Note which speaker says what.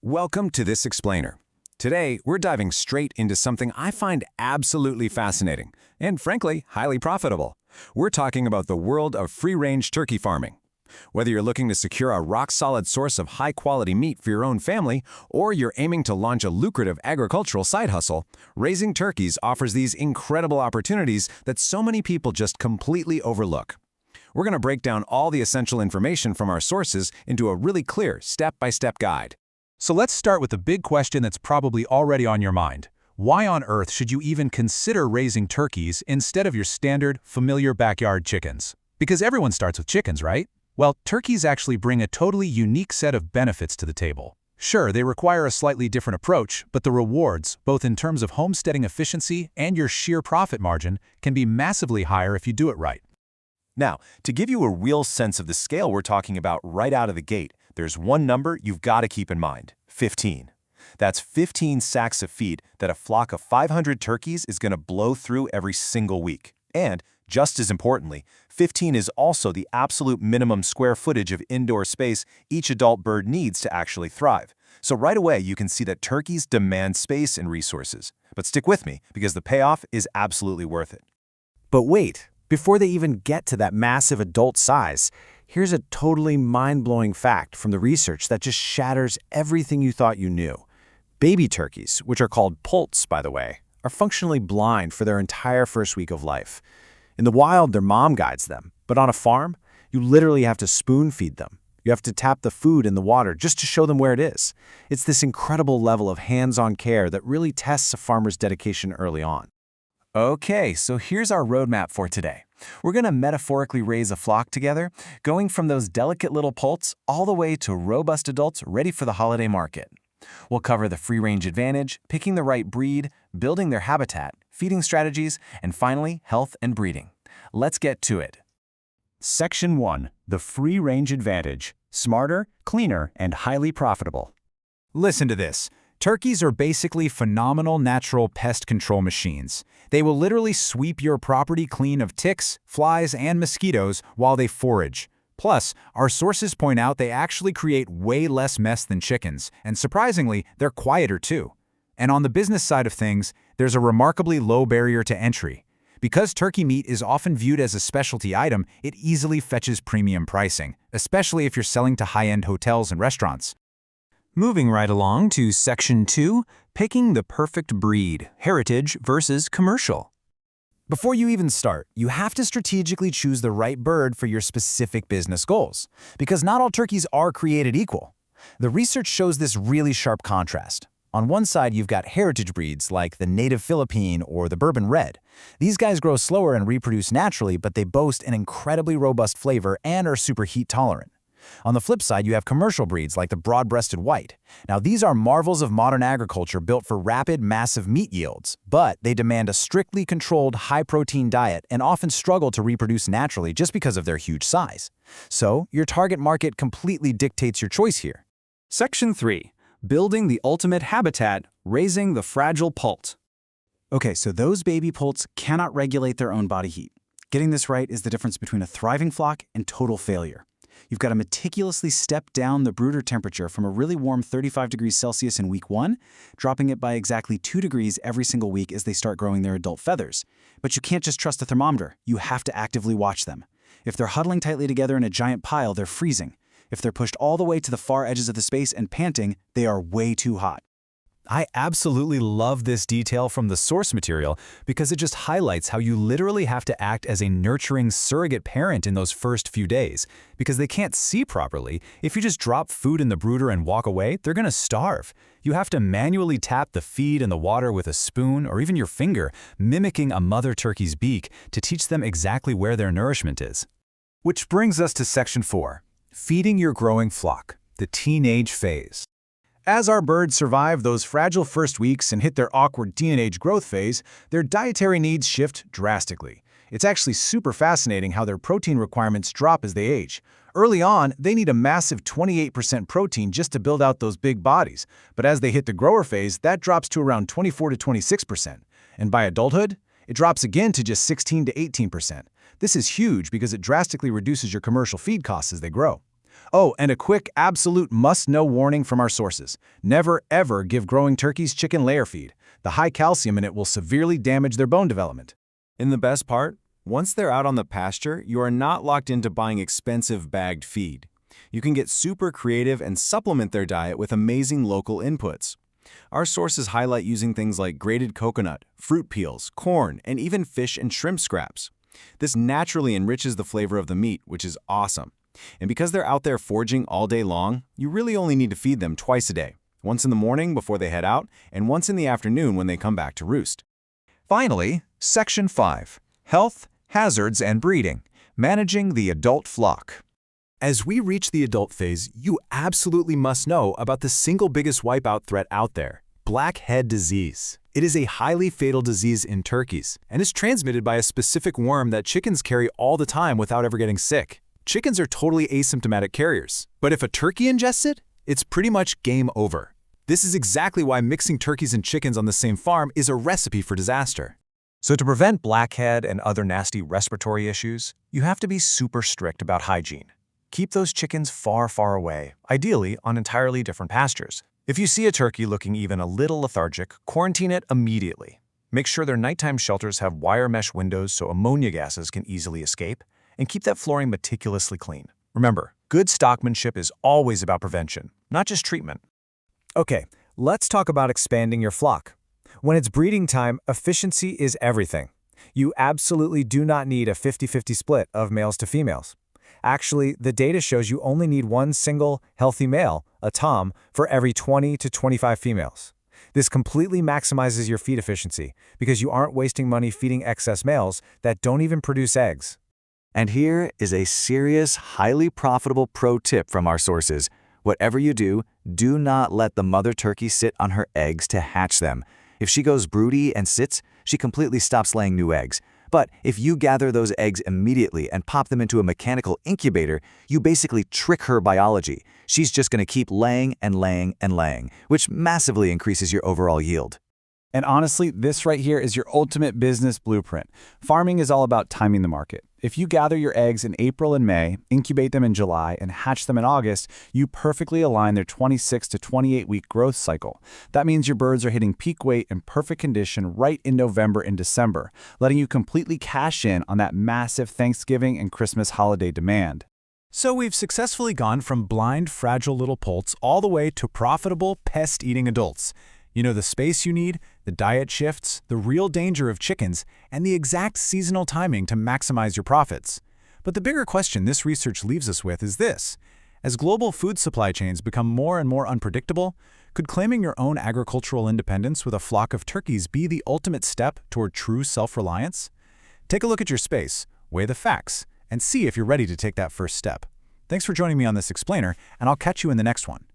Speaker 1: Welcome to This Explainer. Today, we're diving straight into something I find absolutely fascinating and, frankly, highly profitable. We're talking about the world of free-range turkey farming. Whether you're looking to secure a rock-solid source of high-quality meat for your own family, or you're aiming to launch a lucrative agricultural side hustle, raising turkeys offers these incredible opportunities that so many people just completely overlook. We're going to break down all the essential information from our sources into a really clear step-by-step guide.
Speaker 2: So let's start with the big question that's probably already on your mind. Why on earth should you even consider raising turkeys instead of your standard, familiar backyard chickens? Because everyone starts with chickens, right? Well, turkeys actually bring a totally unique set of benefits to the table. Sure, they require a slightly different approach, but the rewards, both in terms of homesteading efficiency and your sheer profit margin, can be massively higher if you do it right.
Speaker 3: Now, to give you a real sense of the scale we're talking about right out of the gate, there's one number you've got to keep in mind: 15. That's 15 sacks of feed that a flock of 500 turkeys is going to blow through every single week. And, just as importantly, 15 is also the absolute minimum square footage of indoor space each adult bird needs to actually thrive. So right away, you can see that turkeys demand space and resources. But stick with me, because the payoff is absolutely worth it.
Speaker 4: But wait, before they even get to that massive adult size, here's a totally mind-blowing fact from the research that just shatters everything you thought you knew. Baby turkeys, which are called poults, by the way, are functionally blind for their entire first week of life. In the wild, their mom guides them, but on a farm, you literally have to spoon-feed them. You have to tap the food in the water just to show them where it is. It's this incredible level of hands-on care that really tests a farmer's dedication early on.
Speaker 3: Okay, so here's our roadmap for today. We're going to metaphorically raise a flock together, going from those delicate little poults all the way to robust adults ready for the holiday market. We'll cover the free-range advantage, picking the right breed, building their habitat, feeding strategies, and finally, health and breeding. Let's get to it.
Speaker 1: Section 1. The free-range advantage. Smarter, cleaner, and highly profitable.
Speaker 2: Listen to this. Turkeys are basically phenomenal natural pest control machines. They will literally sweep your property clean of ticks, flies, and mosquitoes while they forage. Plus, our sources point out they actually create way less mess than chickens, and surprisingly, they're quieter too. And on the business side of things, there's a remarkably low barrier to entry. Because turkey meat is often viewed as a specialty item, it easily fetches premium pricing, especially if you're selling to high-end hotels and restaurants.
Speaker 1: Moving right along to Section 2, picking the perfect breed, heritage versus commercial.
Speaker 4: Before you even start, you have to strategically choose the right bird for your specific business goals, because not all turkeys are created equal. The research shows this really sharp contrast. On one side, you've got heritage breeds like the native Philippine or the Bourbon Red. These guys grow slower and reproduce naturally, but they boast an incredibly robust flavor and are super heat tolerant. On the flip side, you have commercial breeds like the broad-breasted white. Now, these are marvels of modern agriculture built for rapid, massive meat yields, but they demand a strictly controlled, high-protein diet and often struggle to reproduce naturally just because of their huge size. So, your target market completely dictates your choice here.
Speaker 1: Section 3. Building the ultimate habitat, raising the fragile poult.
Speaker 5: Okay, so those baby poults cannot regulate their own body heat. Getting this right is the difference between a thriving flock and total failure. You've got to meticulously step down the brooder temperature from a really warm 35 degrees Celsius in week 1, dropping it by exactly 2 degrees every single week as they start growing their adult feathers. But you can't just trust the thermometer. You have to actively watch them. If they're huddling tightly together in a giant pile, they're freezing. If they're pushed all the way to the far edges of the space and panting, they are way too hot.
Speaker 2: I absolutely love this detail from the source material because it just highlights how you literally have to act as a nurturing surrogate parent in those first few days. Because they can't see properly, if you just drop food in the brooder and walk away, they're going to starve. You have to manually tap the feed and the water with a spoon or even your finger, mimicking a mother turkey's beak to teach them exactly where their nourishment is. Which brings us to Section 4, feeding your growing flock, the teenage phase. As our birds survive those fragile first weeks and hit their awkward teenage growth phase, their dietary needs shift drastically. It's actually super fascinating how their protein requirements drop as they age. Early on, they need a massive 28% protein just to build out those big bodies, but as they hit the grower phase, that drops to around 24 to 26%. And by adulthood, it drops again to just 16 to 18%. This is huge because it drastically reduces your commercial feed costs as they grow.
Speaker 5: Oh, and a quick, absolute must-know warning from our sources. Never, ever give growing turkeys chicken layer feed. The high calcium in it will severely damage their bone development.
Speaker 3: And the best part? Once they're out on the pasture, you are not locked into buying expensive bagged feed. You can get super creative and supplement their diet with amazing local inputs. Our sources highlight using things like grated coconut, fruit peels, corn, and even fish and shrimp scraps. This naturally enriches the flavor of the meat, which is awesome. And because they're out there foraging all day long, you really only need to feed them twice a day, once in the morning before they head out, and once in the afternoon when they come back to roost.
Speaker 1: Finally, Section 5. Health, Hazards, and Breeding. Managing the adult flock.
Speaker 2: As we reach the adult phase, you absolutely must know about the single biggest wipeout threat out there, blackhead disease. It is a highly fatal disease in turkeys, and is transmitted by a specific worm that chickens carry all the time without ever getting sick. Chickens are totally asymptomatic carriers, but if a turkey ingests it, it's pretty much game over. This is exactly why mixing turkeys and chickens on the same farm is a recipe for disaster.
Speaker 1: So to prevent blackhead and other nasty respiratory issues, you have to be super strict about hygiene. Keep those chickens far, far away, ideally on entirely different pastures. If you see a turkey looking even a little lethargic, quarantine it immediately. Make sure their nighttime shelters have wire mesh windows so ammonia gases can easily escape, and keep that flooring meticulously clean. Remember, good stockmanship is always about prevention, not just treatment.
Speaker 4: Okay, let's talk about expanding your flock. When it's breeding time, efficiency is everything. You absolutely do not need a 50-50 split of males to females. Actually, the data shows you only need one single, healthy male, a tom, for every 20 to 25 females. This completely maximizes your feed efficiency because you aren't wasting money feeding excess males that don't even produce eggs.
Speaker 6: And here is a serious, highly profitable pro tip from our sources. Whatever you do, do not let the mother turkey sit on her eggs to hatch them. If she goes broody and sits, she completely stops laying new eggs. But if you gather those eggs immediately and pop them into a mechanical incubator, you basically trick her biology. She's just going to keep laying and laying and laying, which massively increases your overall yield.
Speaker 5: And honestly, this right here is your ultimate business blueprint. Farming is all about timing the market. If you gather your eggs in April and May, incubate them in July, and hatch them in August, you perfectly align their 26 to 28-week growth cycle. That means your birds are hitting peak weight and perfect condition right in November and December, letting you completely cash in on that massive Thanksgiving and Christmas holiday demand.
Speaker 2: So we've successfully gone from blind, fragile little poults all the way to profitable, pest-eating adults. You know the space you need, the diet shifts, the real danger of chickens, and the exact seasonal timing to maximize your profits. But the bigger question this research leaves us with is this. As global food supply chains become more and more unpredictable, could claiming your own agricultural independence with a flock of turkeys be the ultimate step toward true self-reliance? Take a look at your space, weigh the facts, and see if you're ready to take that first step. Thanks for joining me on this explainer, and I'll catch you in the next one.